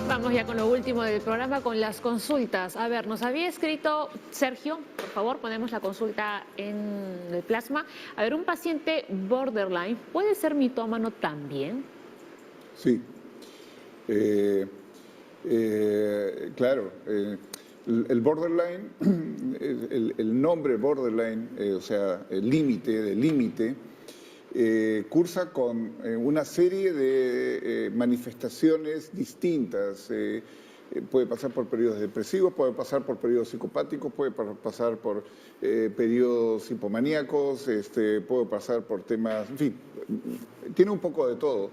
Vamos ya con lo último del programa, con las consultas. A ver, nos había escrito Sergio, por favor, ponemos la consulta en el plasma. A ver, un paciente borderline, ¿puede ser mitómano también? Sí. Claro, el borderline, el nombre borderline, o sea, el límite, cursa con una serie de manifestaciones distintas. Puede pasar por periodos depresivos, puede pasar por periodos psicopáticos, puede pasar por periodos hipomaníacos, puede pasar por temas, en fin, tiene un poco de todo.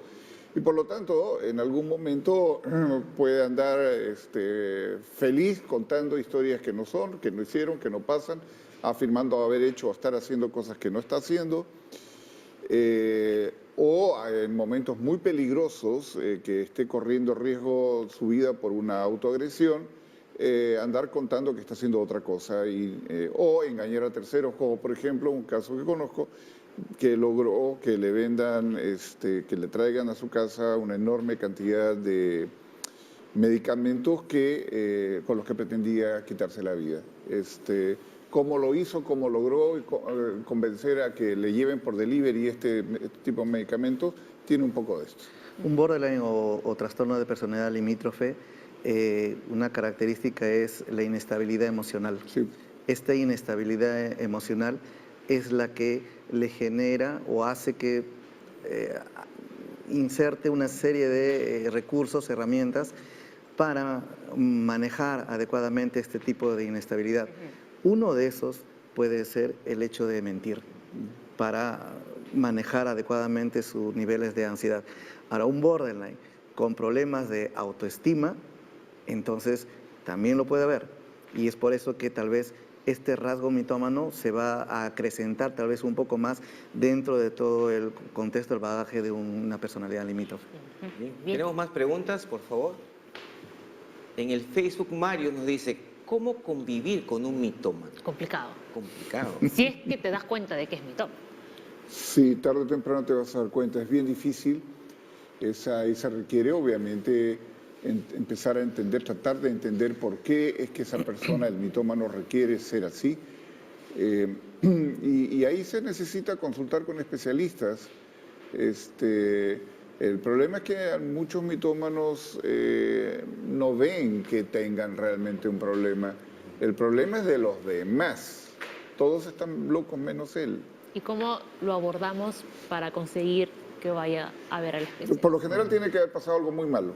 Y por lo tanto, en algún momento puede andar feliz contando historias que no son, que no hicieron, que no pasan, afirmando haber hecho o estar haciendo cosas que no está haciendo. O en momentos muy peligrosos, que esté corriendo riesgo su vida por una autoagresión, andar contando que está haciendo otra cosa o engañar a terceros, como por ejemplo un caso que conozco, que logró que le vendan, que le traigan a su casa una enorme cantidad de medicamentos con los que pretendía quitarse la vida. Cómo lo hizo, cómo logró convencer a que le lleven por delivery este tipo de medicamentos, tiene un poco de esto. Un borderline o trastorno de personalidad limítrofe, una característica es la inestabilidad emocional. Sí. Esta inestabilidad emocional es la que le genera o hace que inserte una serie de recursos, herramientas para manejar adecuadamente este tipo de inestabilidad. Uno de esos puede ser el hecho de mentir para manejar adecuadamente sus niveles de ansiedad. Ahora, un borderline con problemas de autoestima, entonces también lo puede haber. Y es por eso que tal vez este rasgo mitómano se va a acrecentar tal vez un poco más dentro de todo el contexto, el bagaje de una personalidad limítrofe. Bien. ¿Tenemos más preguntas, por favor? En el Facebook, Mario nos dice, ¿cómo convivir con un mitómano? Complicado. Complicado. Si es que te das cuenta de que es mitómano. Sí, tarde o temprano te vas a dar cuenta, es bien difícil. Esa requiere obviamente empezar a entender, tratar de entender por qué es que esa persona, el mitómano, requiere ser así. Y ahí se necesita consultar con especialistas. El problema es que muchos mitómanos no ven que tengan realmente un problema. El problema es de los demás. Todos están locos menos él. ¿Y cómo lo abordamos para conseguir que vaya a ver al especialista? Por lo general tiene que haber pasado algo muy malo.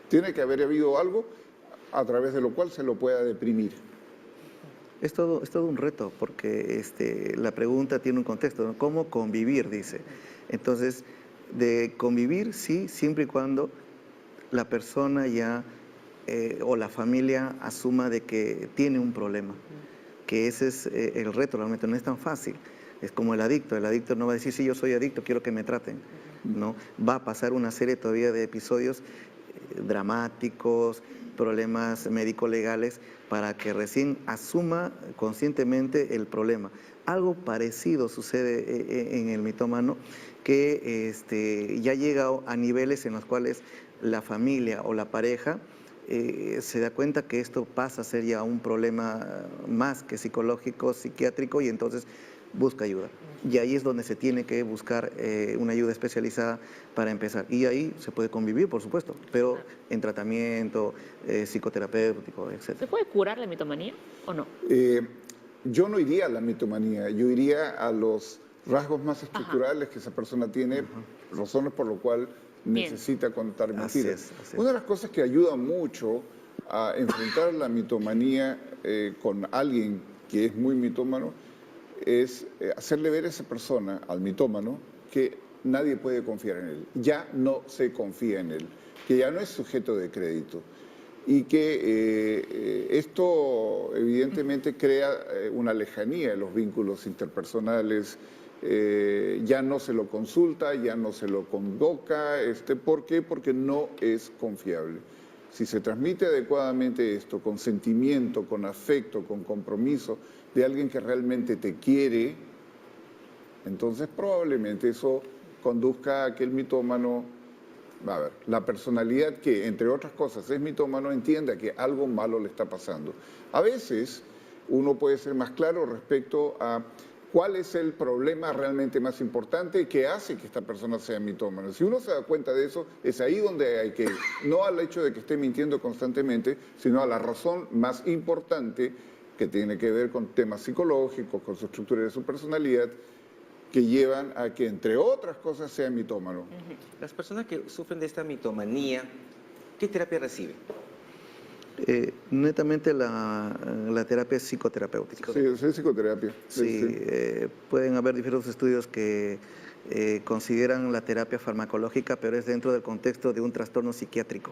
Tiene que haber habido algo a través de lo cual se lo pueda deprimir. Es todo un reto, porque la pregunta tiene un contexto, ¿no? ¿Cómo convivir? Dice. Entonces, de convivir, sí, siempre y cuando la persona ya o la familia asuma de que tiene un problema, que ese es el reto, realmente no es tan fácil. Es como el adicto no va a decir, sí, yo soy adicto, quiero que me traten, ¿no? Va a pasar una serie todavía de episodios dramáticos, problemas médico-legales para que recién asuma conscientemente el problema. Algo parecido sucede en el mitómano, que ya llega a niveles en los cuales la familia o la pareja se da cuenta que esto pasa a ser ya un problema más que psicológico, psiquiátrico, y entonces busca ayuda. Y ahí es donde se tiene que buscar una ayuda especializada para empezar. Y ahí se puede convivir, por supuesto, pero en tratamiento psicoterapéutico, etc. ¿Se puede curar la mitomanía o no? Yo no iría a la mitomanía, yo iría a los rasgos más estructurales que esa persona tiene, razones por lo cual necesita contar mentiras. Así es. Una de las cosas que ayuda mucho a enfrentar la mitomanía con alguien que es muy mitómano es hacerle ver a esa persona, al mitómano, que nadie puede confiar en él, ya no se confía en él, que ya no es sujeto de crédito. Y que esto evidentemente crea una lejanía en los vínculos interpersonales, ya no se lo consulta, ya no se lo convoca. ¿Por qué? Porque no es confiable. Si se transmite adecuadamente esto, con sentimiento, con afecto, con compromiso, de alguien que realmente te quiere, entonces probablemente eso conduzca a que el mitómano, a ver, la personalidad que, entre otras cosas, es mitómano, entienda que algo malo le está pasando. A veces uno puede ser más claro respecto a cuál es el problema realmente más importante que hace que esta persona sea mitómano. Si uno se da cuenta de eso, es ahí donde hay que ir, no al hecho de que esté mintiendo constantemente, sino a la razón más importante que tiene que ver con temas psicológicos, con su estructura de su personalidad, que llevan a que, entre otras cosas, sea mitómano. Las personas que sufren de esta mitomanía, ¿qué terapia reciben? Netamente la terapia es psicoterapéutica. Sí, es psicoterapia. Sí, pueden haber diversos estudios que consideran la terapia farmacológica, pero es dentro del contexto de un trastorno psiquiátrico.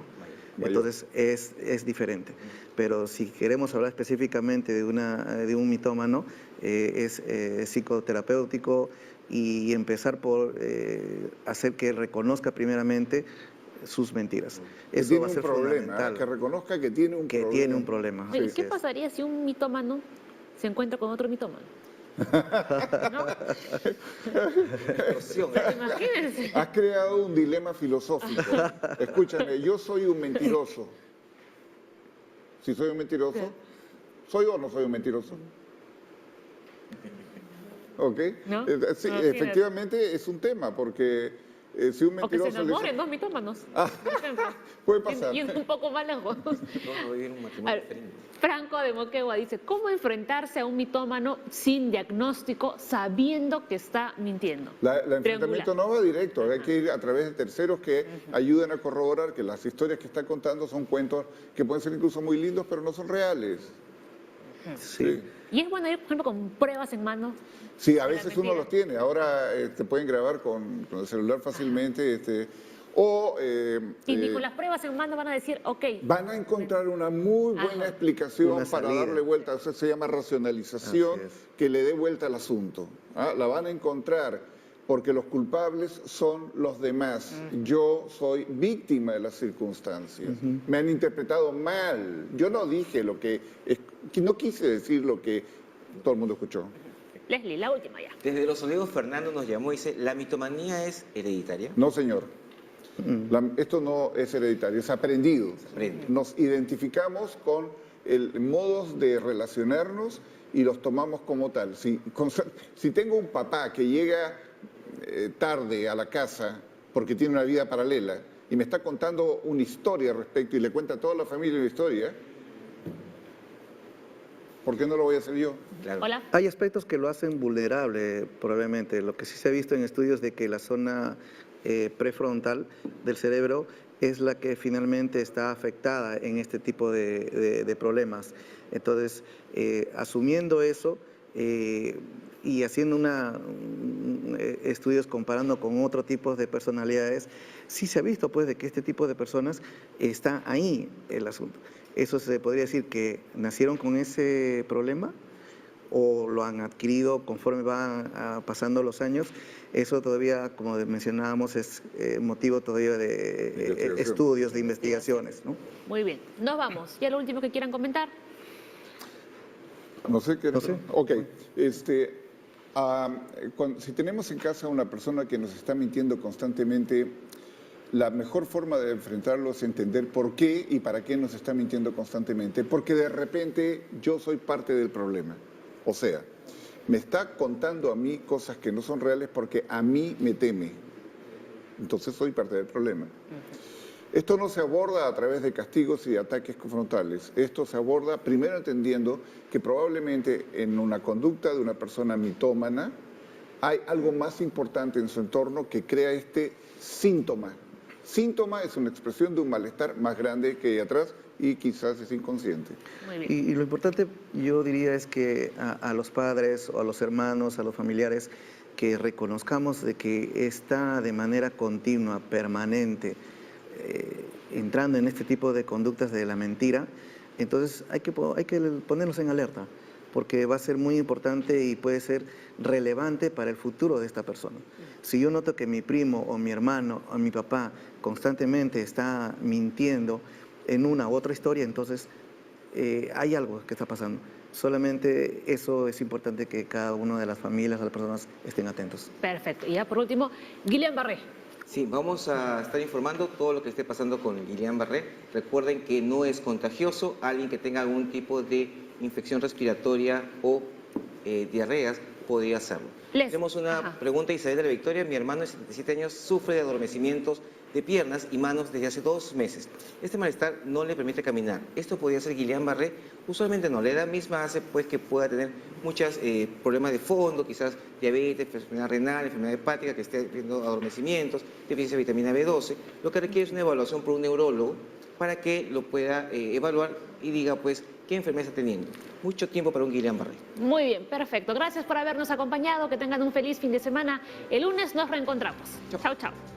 Entonces es diferente. Pero si queremos hablar específicamente de un mitómano, es psicoterapéutico, y empezar por hacer que reconozca primeramente sus mentiras. Eso tiene va a ser un problema, fundamental. que reconozca que tiene un problema. Tiene un problema. Oye, Así ¿qué es. pasaría si un mitómano se encuentra con otro mitómano? ¿No? Imagínense. Has creado un dilema filosófico. Escúchame, yo soy un mentiroso. Si soy un mentiroso, ¿soy o no soy un mentiroso? ¿Ok? ¿No? Sí, No, efectivamente es un tema, porque si un O que se mentiroso... enamoren dos mitómanos, por ejemplo. Puede pasar. Yendo un poco más lejos. Vamos a vivir un A matrimonio ver, diferente. Franco de Moquegua dice, ¿cómo enfrentarse a un mitómano sin diagnóstico sabiendo que está mintiendo? El enfrentamiento Triangular. no va directo, hay que ir a través de terceros que ayuden a corroborar que las historias que está contando son cuentos que pueden ser incluso muy lindos, pero no son reales. Sí. Y es bueno ir, por ejemplo, con pruebas en mano. Sí, a de la veces uno mentira. los tiene. Ahora te pueden grabar con el celular fácilmente. Y ni con las pruebas en mano van a decir, ok. Van a encontrar una muy buena Ajá. explicación Una para salida. darle vuelta. Eso se llama racionalización, Así es. que le dé vuelta al asunto. La van a encontrar porque los culpables son los demás. Yo soy víctima de las circunstancias. Me han interpretado mal. Yo no dije lo que no quise decir lo que todo el mundo escuchó. Leslie, la última ya. Desde Los Olivos, Fernando nos llamó y dice, ¿la mitomanía es hereditaria? No, señor. Esto no es hereditario, es aprendido. aprende. Nos identificamos con modos de relacionarnos y los tomamos como tal. Si tengo un papá que llega tarde a la casa porque tiene una vida paralela y me está contando una historia al respecto y le cuenta a toda la familia una historia, ¿por qué no lo voy a hacer yo? Claro. Hola. Hay aspectos que lo hacen vulnerable, probablemente. Lo que sí se ha visto en estudios de que la zona prefrontal del cerebro es la que finalmente está afectada en este tipo de problemas. Entonces, asumiendo eso y haciendo estudios comparando con otro tipo de personalidades, sí se ha visto pues de que este tipo de personas está ahí el asunto. Eso se podría decir que nacieron con ese problema o lo han adquirido conforme van pasando los años, eso todavía, como mencionábamos, es motivo todavía de Investigación. estudios, de investigaciones, ¿no? Muy bien, nos vamos. ¿Y lo último que quieran comentar? No sé qué. No sé. Ok. Si tenemos en casa una persona que nos está mintiendo constantemente, la mejor forma de enfrentarlo es entender por qué y para qué nos está mintiendo constantemente. Porque de repente yo soy parte del problema. O sea, me está contando a mí cosas que no son reales porque a mí me teme. Entonces soy parte del problema. Esto no se aborda a través de castigos y de ataques frontales. Esto se aborda primero entendiendo que probablemente en una conducta de una persona mitómana hay algo más importante en su entorno que crea este síntoma. Síntoma es una expresión de un malestar más grande que hay atrás y quizás es inconsciente. Muy bien. Y lo importante, yo diría, es que a los padres o a los hermanos, a los familiares, que reconozcamos de que está de manera continua, permanente, entrando en este tipo de conductas de la mentira, entonces hay que ponernos en alerta, porque va a ser muy importante y puede ser relevante para el futuro de esta persona. Si yo noto que mi primo o mi hermano o mi papá constantemente está mintiendo en una u otra historia, entonces hay algo que está pasando. Solamente eso es importante que cada una de las familias, las personas estén atentos. Perfecto. Y ya por último, Guillain Barré. Sí, vamos a estar informando todo lo que esté pasando con Guillain-Barré. Recuerden que no es contagioso. Alguien que tenga algún tipo de infección respiratoria o diarreas podría hacerlo. Tenemos una pregunta, Isabel de la Victoria. Mi hermano de 77 años sufre de adormecimientos de piernas y manos desde hace 2 meses. Este malestar no le permite caminar. ¿Esto podría ser Guillain-Barré? Usualmente no. La edad misma hace pues que pueda tener muchos problemas de fondo, quizás diabetes, enfermedad renal, enfermedad hepática, que esté teniendo adormecimientos, deficiencia de vitamina B12. Lo que requiere es una evaluación por un neurólogo para que lo pueda evaluar y diga pues qué enfermedad está teniendo. Mucho tiempo para un Guillain-Barré. Muy bien, perfecto. Gracias por habernos acompañado. Que tengan un feliz fin de semana. El lunes nos reencontramos. Chao, chao.